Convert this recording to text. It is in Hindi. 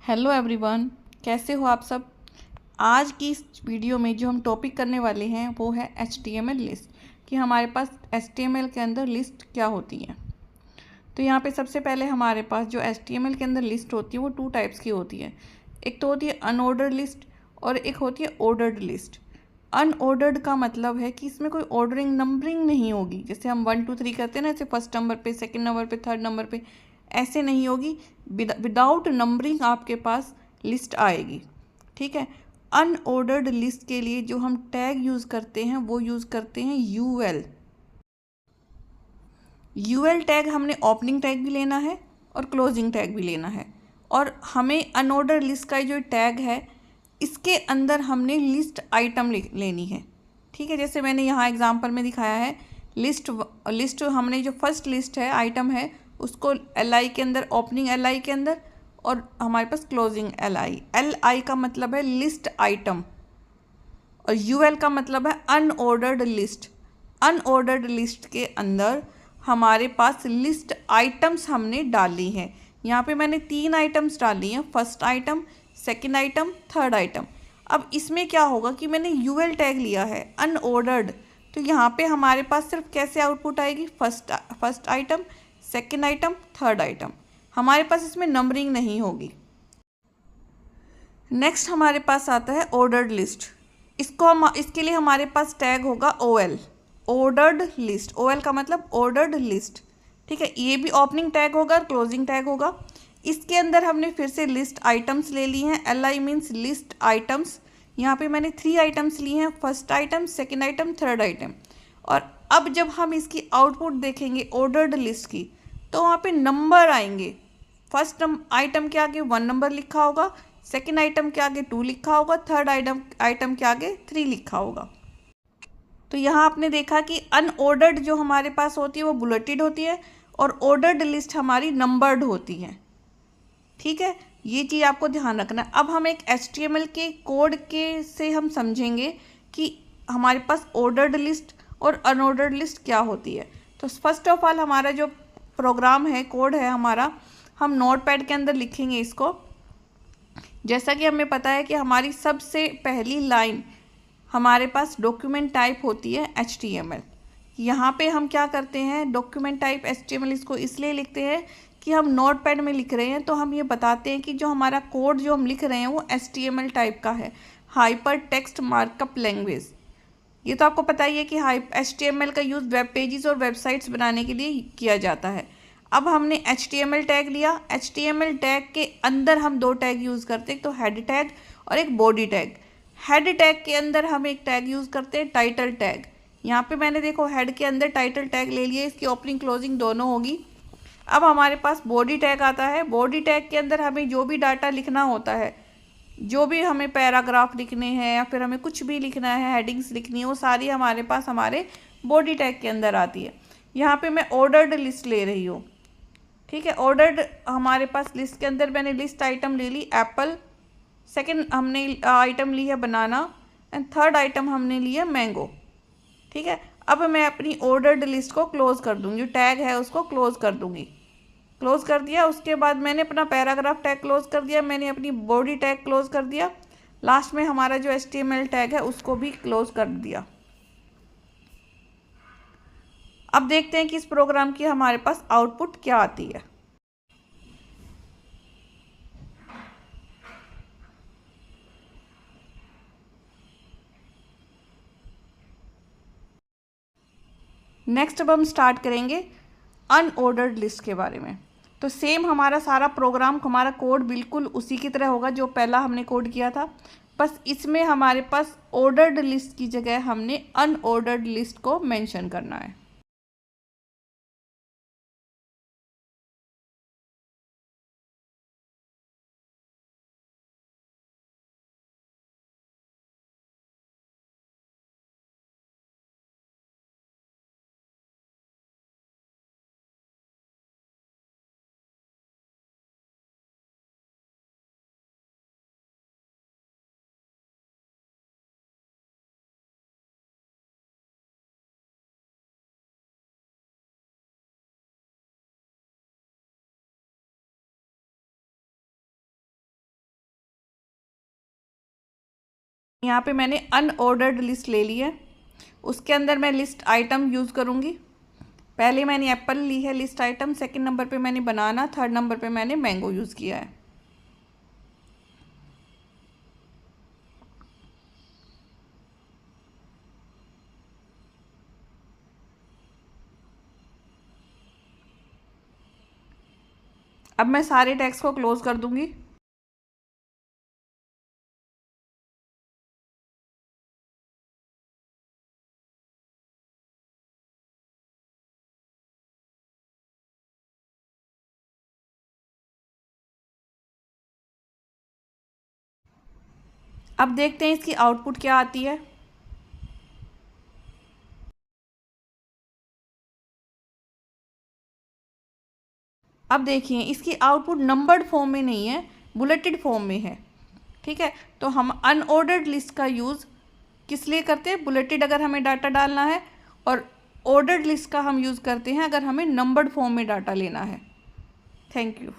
हेलो एवरीवन, कैसे हो आप सब। आज की इस वीडियो में जो हम टॉपिक करने वाले हैं वो है HTML लिस्ट, कि हमारे पास HTML के अंदर लिस्ट क्या होती है। तो यहाँ पे सबसे पहले हमारे पास जो HTML के अंदर लिस्ट होती है वो 2 टाइप्स की होती है। एक तो होती है अनऑर्डर्ड लिस्ट और एक होती है ऑर्डर्ड लिस्ट। अनऑर्डर्ड का मतलब है कि इसमें कोई ऑर्डरिंग नंबरिंग नहीं होगी। जैसे हम 1 2 3 करते हैं ना, ऐसे फर्स्ट नंबर पे, सेकंड नंबर पे, थर्ड नंबर पे, ऐसे नहीं होगी। विदाउट नंबरिंग आपके पास लिस्ट आएगी। ठीक है। अनऑर्डर्ड लिस्ट के लिए जो हम टैग यूज़ करते हैं वो यूज़ करते हैं यूएल। यूएल टैग हमने ओपनिंग टैग भी लेना है और क्लोजिंग टैग भी लेना है। और हमें अनऑर्डर लिस्ट का जो टैग है इसके अंदर हमने लिस्ट आइटम लेनी है। ठीक है। जैसे मैंने यहाँ एग्जांपल में दिखाया है, लिस्ट हमने जो फर्स्ट लिस्ट है, आइटम है, उसको LI के अंदर, ओपनिंग LI के अंदर, और हमारे पास क्लोजिंग LI। LI का मतलब है लिस्ट आइटम और UL का मतलब है अनऑर्डर्ड लिस्ट। अनऑर्डर्ड लिस्ट के अंदर हमारे पास लिस्ट आइटम्स हमने डाली हैं। यहाँ पे मैंने 3 आइटम्स डाली हैं, first item, second item, third item. अब इसमें क्या होगा कि मैंने UL टैग लिया है अनऑर्डर्ड, तो यहाँ पे हमारे पास सिर्फ कैसे आउटपुट आएगी, first item, second item, third item. हमारे पास इसमें नंबरिंग नहीं होगी। नेक्स्ट हमारे पास आता है ऑर्डर्ड लिस्ट। इसके लिए हमारे पास टैग होगा OL, ऑर्डर्ड लिस्ट। OL का मतलब ऑर्डर्ड लिस्ट। ठीक है। ये भी ओपनिंग टैग होगा और क्लोजिंग टैग होगा। इसके अंदर हमने फिर से लिस्ट आइटम्स ले ली हैं। LI means list items. यहाँ पे मैंने 3 आइटम्स लिए हैं, first item, second item, third item. और अब जब हम इसकी आउटपुट देखेंगे ऑर्डर्ड लिस्ट की, तो वहाँ पे नंबर आएंगे। फर्स्ट आइटम के आगे 1 नंबर लिखा होगा, सेकेंड आइटम के आगे 2 लिखा होगा, थर्ड आइटम के आगे 3 लिखा होगा। तो यहाँ आपने देखा कि अनऑर्डर्ड जो हमारे पास होती है वो बुलेटेड होती है और ऑर्डर्ड लिस्ट हमारी नंबर्ड होती है। ठीक है। ये चीज़ आपको ध्यान रखना है। अब हम एक HTML के कोड के से हम समझेंगे कि हमारे पास ऑर्डर्ड लिस्ट और अनऑर्डर्ड लिस्ट क्या होती है। तो फर्स्ट ऑफ ऑल हमारा जो प्रोग्राम है, कोड है हमारा, हम नोटपैड के अंदर लिखेंगे इसको। जैसा कि हमें पता है कि हमारी सबसे पहली लाइन हमारे पास डॉक्यूमेंट टाइप होती है HTML। यहाँ पे हम क्या करते हैं, डॉक्यूमेंट टाइप HTML इसको इसलिए लिखते हैं कि हम नोटपैड में लिख रहे हैं, तो हम ये बताते हैं कि जो हमारा कोड जो हम लिख रहे हैं वो HTML टाइप का है, हाइपर टेक्स्ट मार्कअप लैंग्वेज। ये तो आपको पता ही है कि HTML का यूज़ वेब पेजेस और वेबसाइट्स बनाने के लिए किया जाता है। अब हमने HTML टैग लिया। HTML टैग के अंदर हम 2 टैग यूज़ करते हैं, तो हेड टैग और एक बॉडी टैग। हेड टैग के अंदर हम एक टैग यूज़ करते हैं टाइटल टैग। यहाँ पे मैंने देखो हेड के अंदर टाइटल टैग ले लिया, इसकी ओपनिंग क्लोजिंग दोनों होगी। अब हमारे पास बॉडी टैग आता है। बॉडी टैग के अंदर हमें जो भी डाटा लिखना होता है, जो भी हमें पैराग्राफ लिखने हैं या फिर हमें कुछ भी लिखना है, हेडिंग्स लिखनी है, वो सारी हमारे पास हमारे बॉडी टैग के अंदर आती है। यहाँ पे मैं ऑर्डर्ड लिस्ट ले रही हूँ। ठीक है। ऑर्डर्ड हमारे पास लिस्ट के अंदर मैंने लिस्ट आइटम ले ली एप्पल, सेकंड हमने आइटम ली है बनाना, एंड थर्ड आइटम हमने ली है मैंगो। ठीक है। अब मैं अपनी ऑर्डर्ड लिस्ट को क्लोज कर दूँगी, जो टैग है उसको क्लोज कर दूँगी। क्लोज कर दिया। उसके बाद मैंने अपना पैराग्राफ टैग क्लोज कर दिया, मैंने अपनी बॉडी टैग क्लोज कर दिया, लास्ट में हमारा जो HTML टैग है उसको भी क्लोज कर दिया। अब देखते हैं कि इस प्रोग्राम की हमारे पास आउटपुट क्या आती है। नेक्स्ट अब हम स्टार्ट करेंगे अनऑर्डर्ड लिस्ट के बारे में। तो सेम हमारा सारा प्रोग्राम, हमारा कोड बिल्कुल उसी की तरह होगा जो पहला हमने कोड किया था, बस इसमें हमारे पास ऑर्डर्ड लिस्ट की जगह हमने अनऑर्डर्ड लिस्ट को मेंशन करना है। यहाँ पे मैंने अनऑर्डर्ड लिस्ट ले ली है, उसके अंदर मैं लिस्ट आइटम यूज़ करूँगी। पहले मैंने एप्पल ली है लिस्ट आइटम, सेकंड नंबर पे मैंने बनाना, थर्ड नंबर पे मैंने मैंगो यूज़ किया है। अब मैं सारे टैग्स को क्लोज कर दूंगी। अब देखते हैं इसकी आउटपुट क्या आती है। अब देखिए इसकी आउटपुट नंबर्ड फॉर्म में नहीं है, बुलेटेड फॉर्म में है। ठीक है, तो हम अनऑर्डर्ड लिस्ट का यूज़ किस लिए करते हैं? बुलेटेड अगर हमें डाटा डालना है, और ऑर्डर्ड लिस्ट का हम यूज़ करते हैं अगर हमें नंबर्ड फॉर्म में डाटा लेना है। Thank you.